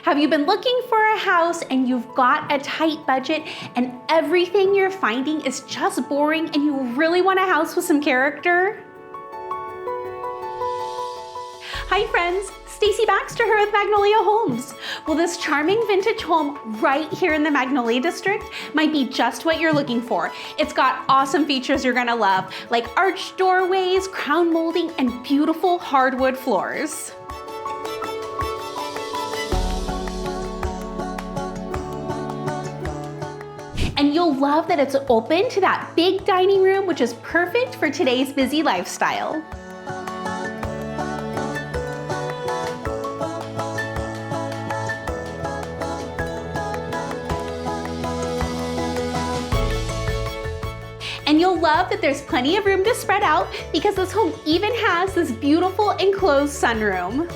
Have you been looking for a house and you've got a tight budget and everything you're finding is just boring and you really want a house with some character? Hi friends, Stacy Baxter here with Magnolia Homes. Well, this charming vintage home right here in the Magnolia District might be just what you're looking for. It's got awesome features you're gonna love, like arched doorways, crown molding, and beautiful hardwood floors. And you'll love that it's open to that big dining room, which is perfect for today's busy lifestyle. And you'll love that there's plenty of room to spread out because this home even has this beautiful enclosed sunroom.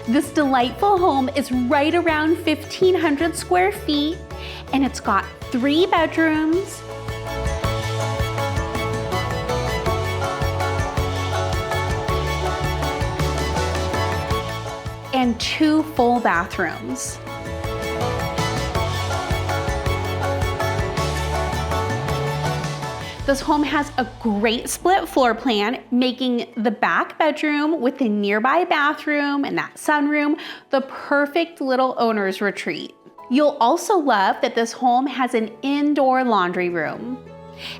This delightful home is right around 1,500 square feet, and it's got 3 bedrooms, and 2 full bathrooms. This home has a great split floor plan, making the back bedroom with the nearby bathroom and that sunroom the perfect little owner's retreat. You'll also love that this home has an indoor laundry room.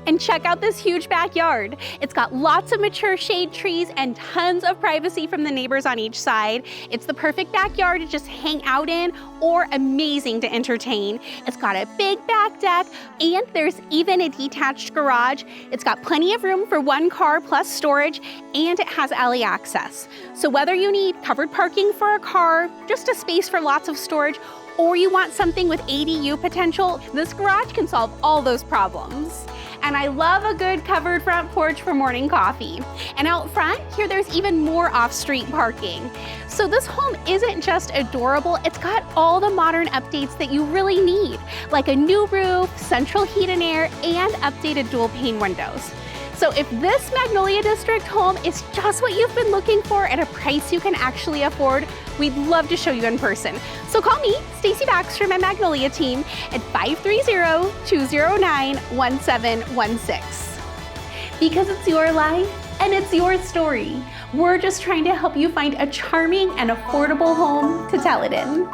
And check out this huge backyard. It's got lots of mature shade trees and tons of privacy from the neighbors on each side. It's the perfect backyard to just hang out in or amazing to entertain. It's got a big back deck and there's even a detached garage. It's got plenty of room for 1 car plus storage and it has alley access. So whether you need covered parking for a car, just a space for lots of storage, or you want something with ADU potential, this garage can solve all those problems. And I love a good covered front porch for morning coffee. And out front, here there's even more off-street parking. So this home isn't just adorable, it's got all the modern updates that you really need, like a new roof, central heat and air, and updated dual-pane windows. So if this Magnolia District home is just what you've been looking for at a price you can actually afford, we'd love to show you in person. So call me, Stacy Baxter, my Magnolia team, at 530-209-1716. Because it's your life and it's your story. We're just trying to help you find a charming and affordable home to tell it in.